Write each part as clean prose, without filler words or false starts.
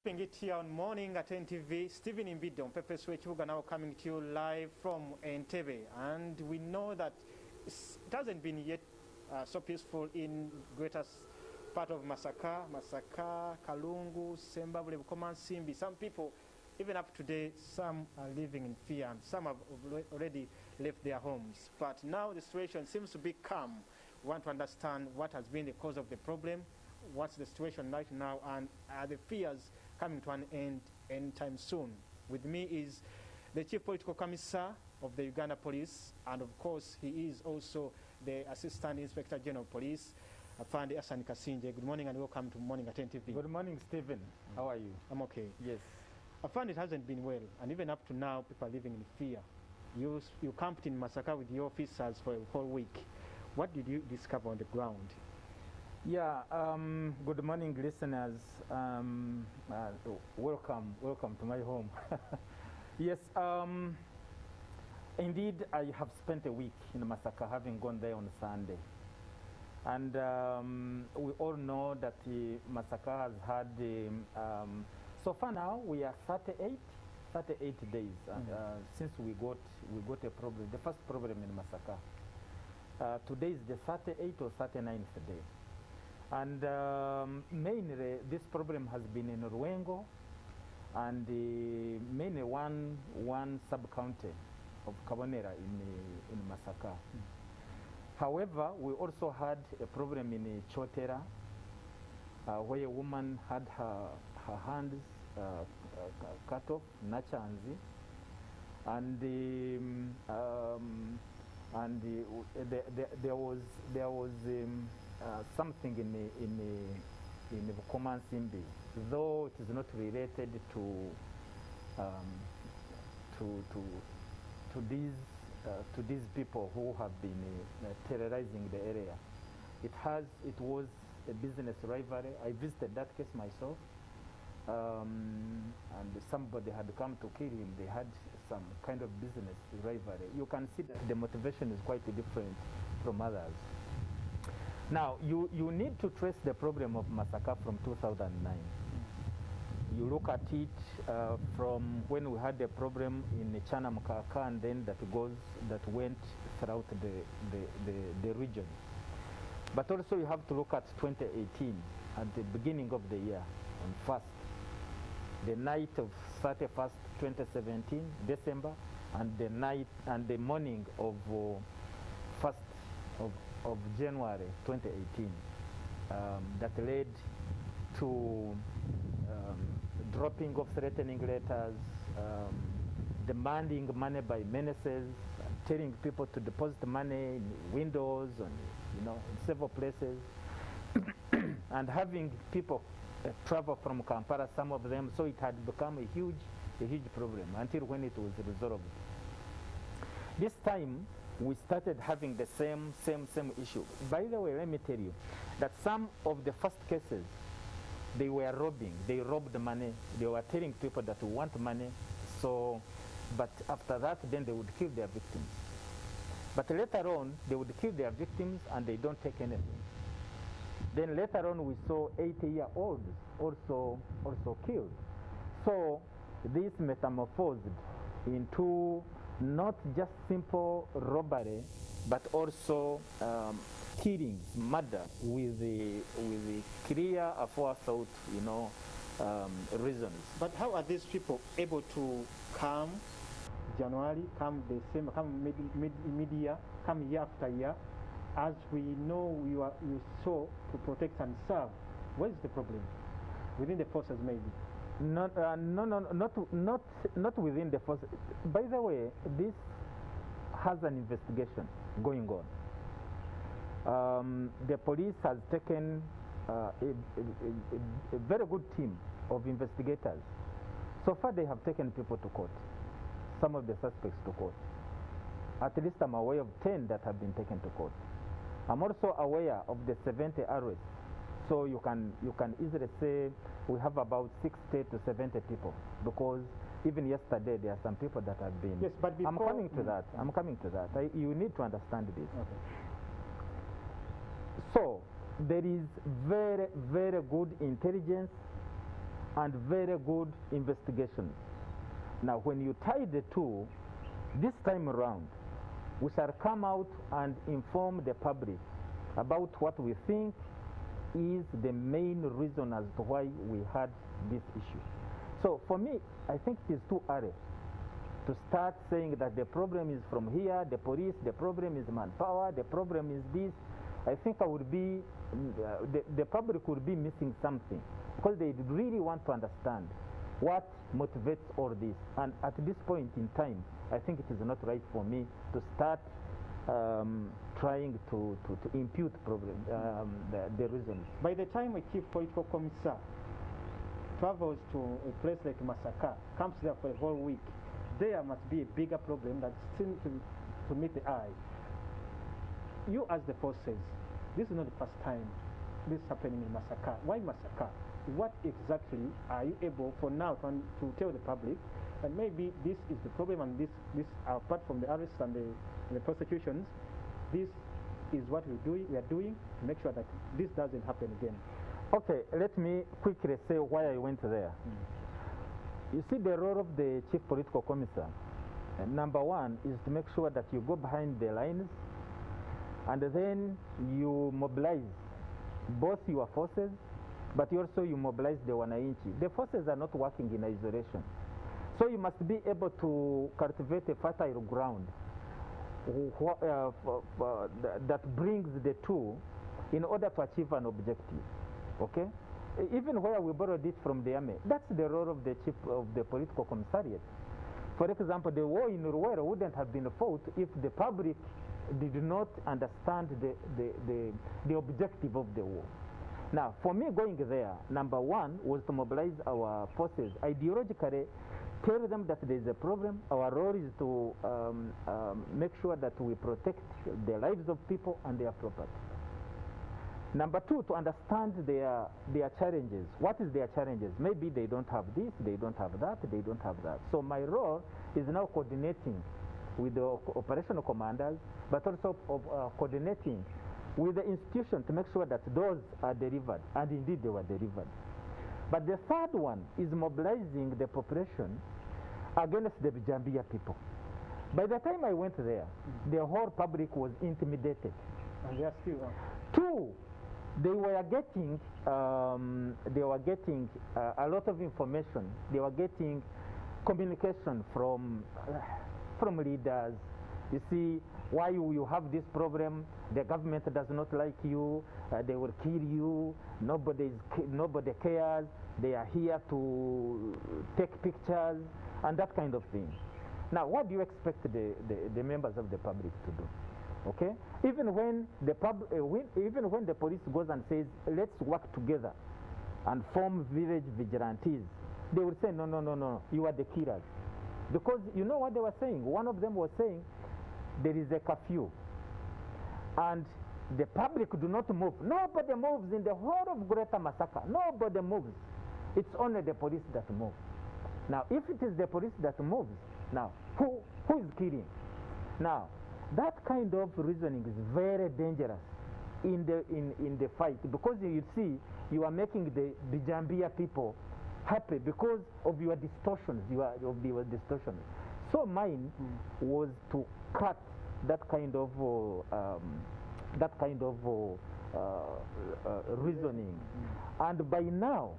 Keeping it here on Morning at NTV, Stephen Imbido on Pepe Switch, we're now coming to you live from Entebbe, and we know that it hasn't been yet so peaceful in greater part of Masaka, Kalungu, Semba, Bukoma, Simbi. Some people, even up today, some are living in fear, and some have already left their homes. But now the situation seems to be calm. We want to understand what has been the cause of the problem, what's the situation right now, and are the fears coming to an end anytime soon. With me is the Chief Political Commissar of the Uganda Police, and of course he is also the Assistant Inspector General of Police, Afande Kasingye. Good morning and welcome to Morning at NTV. Good morning, Stephen. How are you? I'm okay. Yes. Afande, it hasn't been well, and even up to now people are living in fear. You camped in Masaka with your officers for a whole week. What did you discover on the ground? Yeah, good morning, listeners. Welcome to my home. Yes, indeed, I have spent a week in Masaka, having gone there on Sunday. And we all know that Masaka has had, so far now, we are 38 days since we got a problem, the first problem in Masaka. Today is the 38th or 39th day. And mainly this problem has been in Ruwengo and mainly one sub-county of Kabonera in Masaka. However, we also had a problem in Chotera where a woman had her hands cut off, Nachanzi, and there was something in Bukoma Simbi, though it is not related to these people who have been terrorizing the area. It was a business rivalry. I visited that case myself, and somebody had come to kill him. They had some kind of business rivalry. You can see that the motivation is quite different from others. Now, you need to trace the problem of Masaka from 2009. You look at it from when we had the problem in Chanamkaka, and then that went throughout the region. But also you have to look at 2018, at the beginning of the year, on the night of 31st, 2017, December, and the morning of 1st of January 2018, that led to dropping of threatening letters, demanding money by menaces, telling people to deposit money in windows and in several places, and having people travel from Kampala, some of them. So it had become a huge problem until when it was resolved. This time we started having the same issue. By the way, let me tell you that some of the first cases, they were robbing. They robbed the money. They were telling people that we want money. So, but after that, then they would kill their victims. But later on, they would kill their victims and they don't take anything. Then later on, we saw 80-year-olds also killed. So this metamorphosed into not just simple robbery, but also killings, murder with the clear aforethought, reasons. But how are these people able to come January, come December, come mid-year, come year after year, as we know you saw to protect and serve? What is the problem within the forces, maybe? Not within the force. By the way, this has an investigation going on. The police has taken a very good team of investigators. So far, they have taken people to court, some of the suspects to court. At least I'm aware of 10 that have been taken to court. I'm also aware of the 70 arrests. So you can easily say we have about 60 to 70 people, because even yesterday there are some people that have been. Yes, but before, I'm coming to that. You need to understand this. Okay. So there is very, very good intelligence and very good investigations. Now, when you tie the two, this time around, we shall come out and inform the public about what we think is the main reason as to why we had this issue. So for me, I think it is too early to start saying that the problem is from here, the police, the problem is manpower, the problem is this. I think I would be, the public would be missing something, because they really want to understand what motivates all this. And at this point in time, I think it is not right for me to start trying to impute the reasons. By the time a chief political commissar travels to a place like Masaka, comes there for a whole week, there must be a bigger problem that seems to meet the eye. You as the forces, this is not the first time this is happening in Masaka. Why Masaka? What exactly are you able for now to tell the public that maybe this is the problem, and this apart from the arrests and the prosecutions, this is what we are doing to make sure that this doesn't happen again? Okay, let me quickly say why I went there. You see, the role of the chief political commissar, number one, is to make sure that you go behind the lines and then you mobilize both your forces, but also you mobilize the wananchi. The forces are not working in isolation. So you must be able to cultivate a fertile ground that brings the two in order to achieve an objective. Okay? Even where we borrowed it from the army, that's the role of the chief of the political commissariat. For example, the war in Rwanda wouldn't have been fought if the public did not understand the objective of the war. Now, for me going there, number one was to mobilize our forces. Ideologically, tell them that there is a problem. Our role is to make sure that we protect the lives of people and their property. Number two, to understand their challenges. What is their challenges? Maybe they don't have this, they don't have that, they don't have that. So my role is now coordinating with the operational commanders, but also coordinating with the institution to make sure that those are delivered, and indeed they were delivered. But the third one is mobilizing the population against the Bijambia people. By the time I went there, the whole public was intimidated. And they are still on. Two, they were getting a lot of information. They were getting communication from leaders. You see, why you have this problem? The government does not like you. They will kill you. Nobody cares. They are here to take pictures and that kind of thing. Now, what do you expect the members of the public to do? Okay, even when the police goes and says, let's work together and form village vigilantes, they will say, no, no, no, no, you are the killers. Because you know what they were saying? One of them was saying, there is a curfew and the public do not move. Nobody moves in the whole of Greater Masaka. Nobody moves. It's only the police that move. Now, if it is the police that moves, now, who is killing? Now, that kind of reasoning is very dangerous in the fight, because you see, you are making the Bijambia people happy because of your distortions, your distortions. So mine was to cut that kind of reasoning. And by now,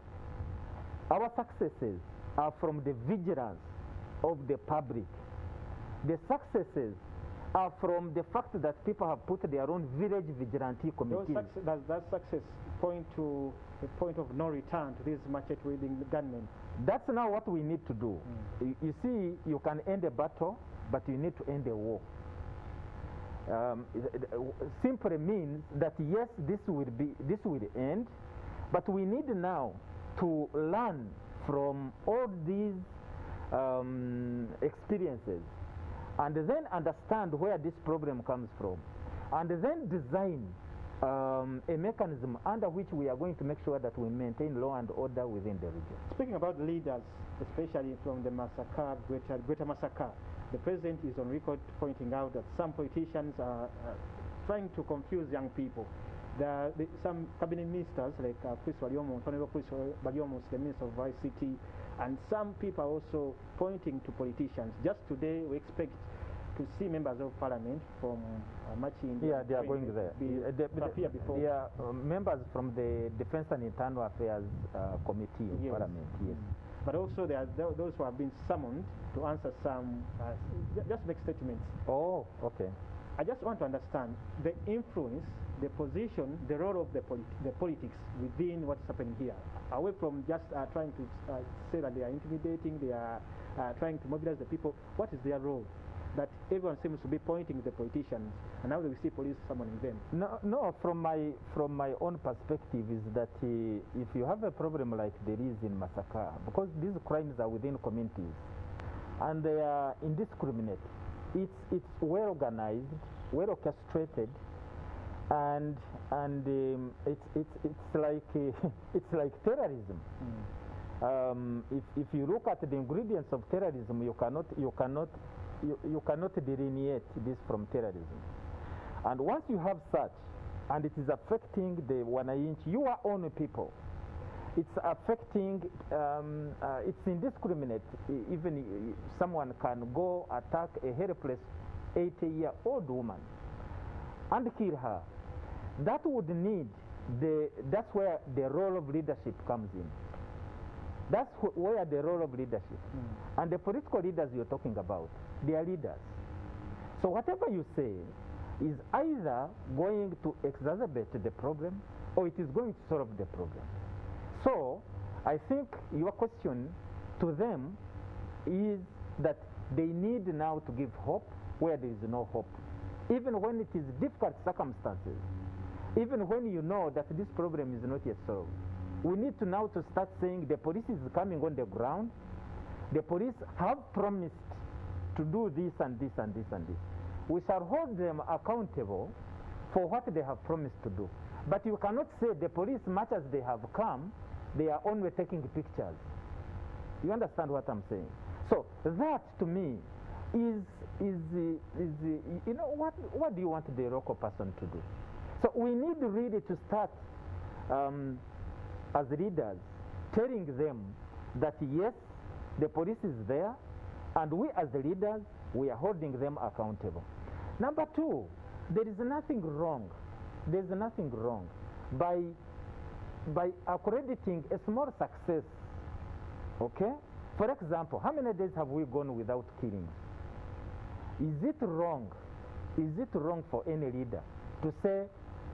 our successes are from the vigilance of the public. The successes are from the fact that people have put their own village vigilante committees. Does that success point to a point of no return to this market raiding gunmen? That's now what we need to do. You see, you can end a battle, but you need to end a war. Simply means that yes, this will end, but we need now to learn from all these experiences, and then understand where this problem comes from, and then design a mechanism under which we are going to make sure that we maintain law and order within the region. Speaking about leaders, especially from the Masaka, Greater Masaka, the president is on record pointing out that some politicians are trying to confuse young people. some cabinet ministers like Chris Waliomo, Honorable Chris Waliomo, the Minister of ICT, and some people are also pointing to politicians. Just today, we expect to see members of parliament from Machi. Yeah, they are going there. Appear before. They are members from the Defense and Internal Affairs Committee of Yes. Parliament. Yes. But also there are those who have been summoned to answer some, just make statements. Oh, okay. I just want to understand the influence, the position, the role of the politics within what's happening here, away from just trying to say that they are intimidating, they are trying to mobilize the people. What is their role? That everyone seems to be pointing to the politicians, and now we see police summoning them. No. From my own perspective is that if you have a problem like there is in Masaka, because these crimes are within communities, and they are indiscriminate, it's well organized, well orchestrated, and it's like it's like terrorism. If you look at the ingredients of terrorism, you cannot delineate this from terrorism. And once you have such, and it is affecting the Wananchi, your own people, it's affecting, it's indiscriminate. Even someone can go attack a helpless 80-year-old woman and kill her. That would need that's where the role of leadership comes in. That's where the role of leadership. And the political leaders you're talking about, they are leaders. So whatever you say is either going to exacerbate the problem or it is going to solve the problem. So I think your question to them is that they need now to give hope where there is no hope. Even when it is difficult circumstances, even when you know that this problem is not yet solved, we need to now to start saying the police is coming on the ground. The police have promised to do this and this and this and this. We shall hold them accountable for what they have promised to do. But you cannot say the police, much as they have come, they are only taking pictures. You understand what I'm saying? So that to me is you know, what do you want the local person to do? So we need really to start as leaders telling them that yes, the police is there, and we as the leaders, we are holding them accountable. Number two, there is nothing wrong. There is nothing wrong by accrediting a small success. Okay? For example, how many days have we gone without killings? Is it wrong? Is it wrong for any leader to say,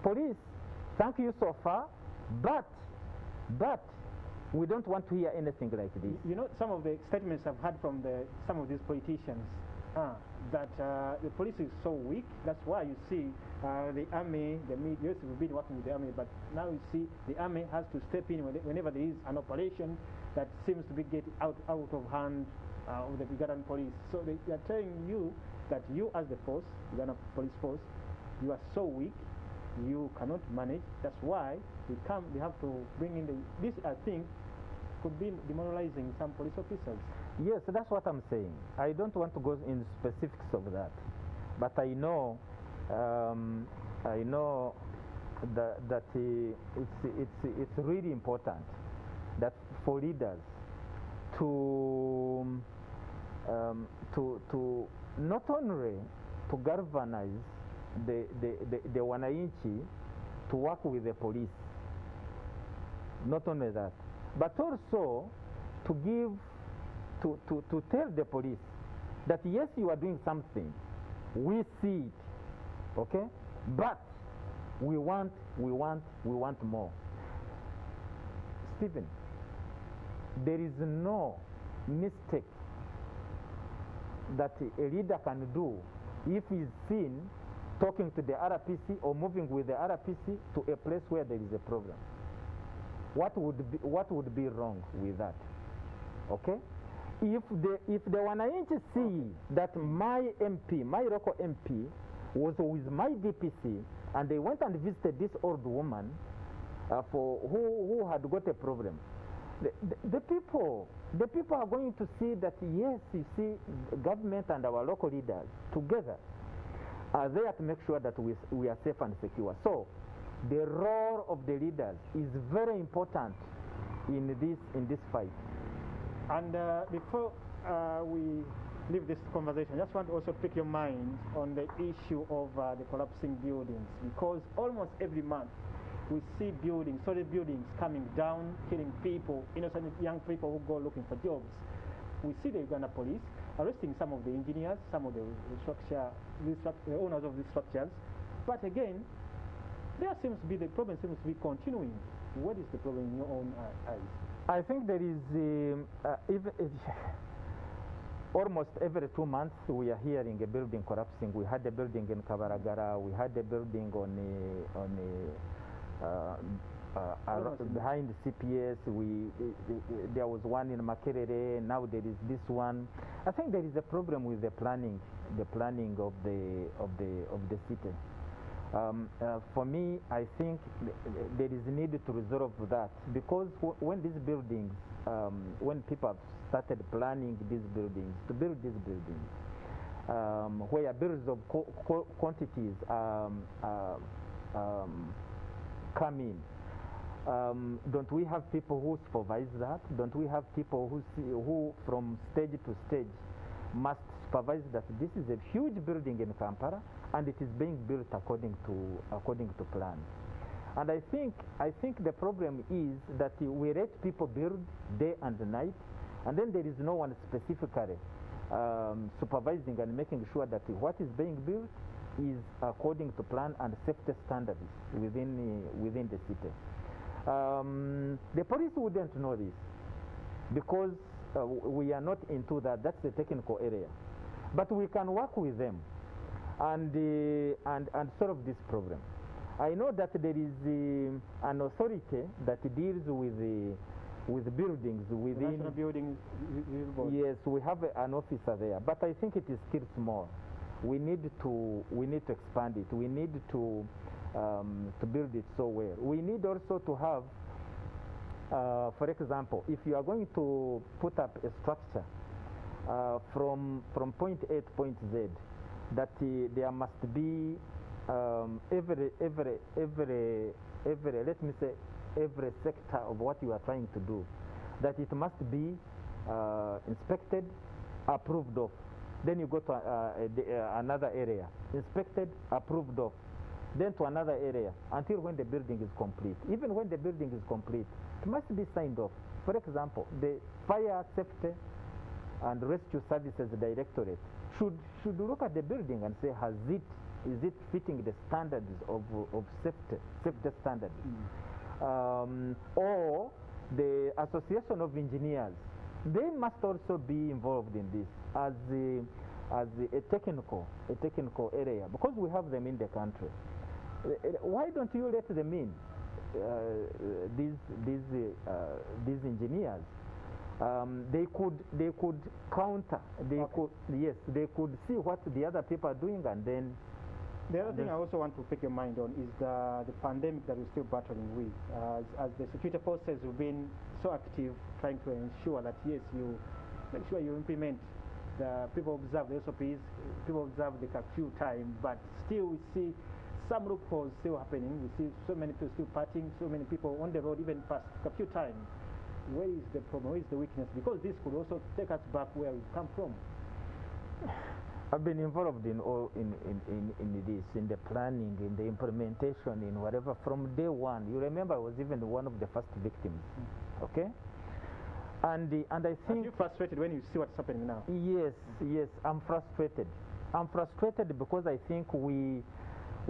police, thank you so far, but we don't want to hear anything like this? You know, some of the statements I've heard from some of these politicians that the police is so weak. That's why you see the army, the media. Yes, we've been working with the army, but now you see the army has to step in whenever there is an operation that seems to be getting out of hand of the Ugandan police. So they are telling you that you as the force, Uganda police force, you are so weak, you cannot manage. That's why they have to bring in this, I think, could be demoralizing some police officers. Yes, that's what I'm saying. I don't want to go in specifics of that, but I know that it's really important that for leaders to not only to galvanize the Wananchi to work with the police, not only that, but also to give to tell the police that yes, you are doing something, we see it, okay, but we want more. Stephen, there is no mistake that a leader can do if he's seen talking to the RPC or moving with the RPC to a place where there is a problem. What would be wrong with that? Okay? If the Wananchi see that my MP, my local MP, was with my DPC and they went and visited this old woman who had got a problem, the people are going to see that yes, you see, government and our local leaders together are there to make sure that we are safe and secure. So the role of the leaders is very important in this fight. And before we leave this conversation, I just want to also pick your mind on the issue of the collapsing buildings, because almost every month we see buildings, solid buildings coming down, killing people, innocent young people who go looking for jobs. We see the Uganda police arresting some of the engineers, some of the owners of these structures. But again, the problem seems to be continuing. What is the problem in your own eyes? I think there is almost every 2 months we are hearing a building collapsing. We had a building in Kabaragara, we had a building behind CPS. There was one in Makerere. Now there is this one. I think there is a problem with the planning of the city. For me, I think there is need to resolve that, because when these buildings, when people have started planning these buildings, to build these buildings, where bills of quantities come in, don't we have people who supervise that? Don't we have people who from stage to stage must supervise that this is a huge building in Kampala and it is being built according to plan? And I think the problem is that we let people build day and night, and then there is no one specifically supervising and making sure that what is being built is according to plan and safety standards within the city. The police wouldn't know this because we are not into that. That's the technical area, but we can work with them and solve this problem. I know that there is an authority that deals with buildings within. National Building Board. Yes, we have an officer there, but I think it is still small. We need to expand it. We need to build it so well. We need also to have, for example, if you are going to put up a structure from point A to point Z, that there must be every let me say every sector of what you are trying to do, that it must be inspected, approved of. Then you go to another area, inspected, approved of, then to another area, until when the building is complete. Even when the building is complete, it must be signed off. For example, the Fire Safety and Rescue Services Directorate should look at the building and say, is it fitting the standards of safety standards? Or the Association of Engineers, they must also be involved in this as a technical area, because we have them in the country. Why don't you let them in? These engineers, they could counter. They could see what the other people are doing, and then. The other thing I also want to pick your mind on is the pandemic that we're still battling with. As the security forces have been so active trying to ensure that, yes, you make sure you implement the people observe the SOPs, people observe the curfew time, but still we see some loopholes still happening. We see so many people still partying, so many people on the road even past curfew time. Where is the problem? Where is the weakness? Because this could also take us back where we come from. I've been involved in this, in the planning, in the implementation, in whatever, from day one. You remember I was even one of the first victims, okay? And I think... Are you frustrated when you see what's happening now? Yes, I'm frustrated. I'm frustrated because I think we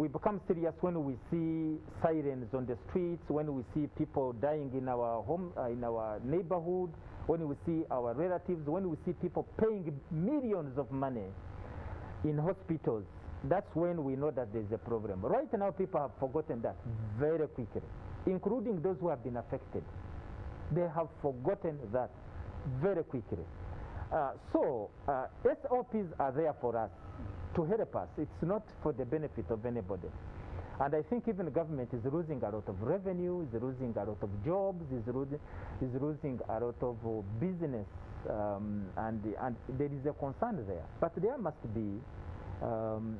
become serious when we see sirens on the streets, when we see people dying in our home, in our neighborhood, when we see our relatives, when we see people paying millions of money in hospitals. That's when we know that there's a problem. Right now, people have forgotten that very quickly, including those who have been affected. They have forgotten that very quickly. SOPs are there for us, to help us. It's not for the benefit of anybody. And I think even government is losing a lot of revenue, is losing a lot of jobs, is losing a lot of business, and there is a concern there. But there must be,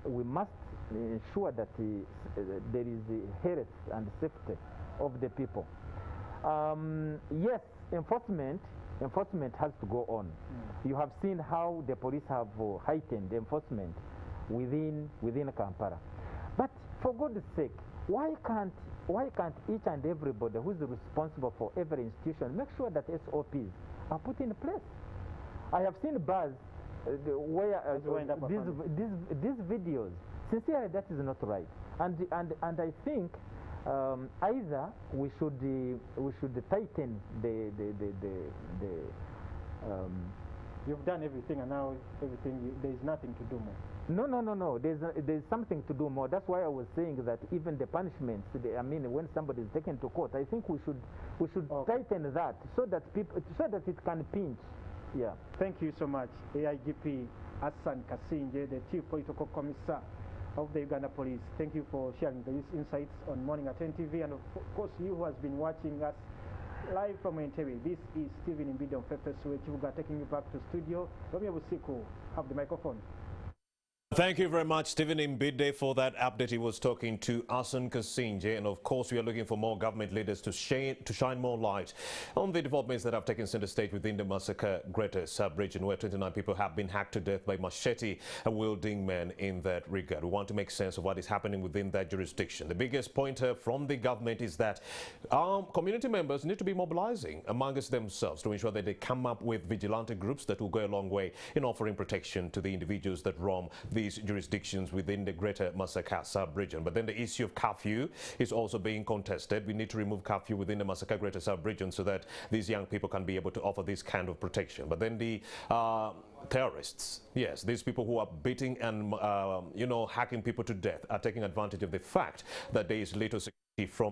we must ensure that there is health and safety of the people. Yes, enforcement has to go on. You have seen how the police have heightened enforcement within Kampala. But for God's sake, why can't each and everybody who is responsible for every institution make sure that SOPs are put in place? I have seen bars where these videos, sincerely, that is not right. And I think either we should tighten the You've done everything, and now there is nothing to do more. No. There's something to do more. That's why I was saying that even the punishments. I mean, when somebody is taken to court, I think we should tighten that so that it can pinch. Yeah. Thank you so much, AIGP Kasingye, the Chief Political Commissar of the Uganda Police. Thank you for sharing these insights on Morning at 10 TV, and of course you who has been watching us live from Entebbe. This is Stephen Mbidde on Pepe Switch. Taking you back to studio. Romeo Busiku, have the microphone. Thank you very much, Stephen Mbidde, for that update. He was talking to Kasingye, and of course we are looking for more government leaders to shine more light on the developments that have taken center stage within the Masaka Greater Sub-region, where 29 people have been hacked to death by machete-wielding men in that regard. We want to make sense of what is happening within that jurisdiction. The biggest pointer from the government is that community members need to be mobilizing amongst themselves to ensure that they come up with vigilante groups that will go a long way in offering protection to the individuals that roam these jurisdictions within the Greater Masaka Sub-region. But then the issue of curfew is also being contested. We need to remove curfew within the Masaka Greater Sub-region so that these young people can be able to offer this kind of protection. But then the terrorists, yes, these people who are beating and hacking people to death are taking advantage of the fact that there is little security from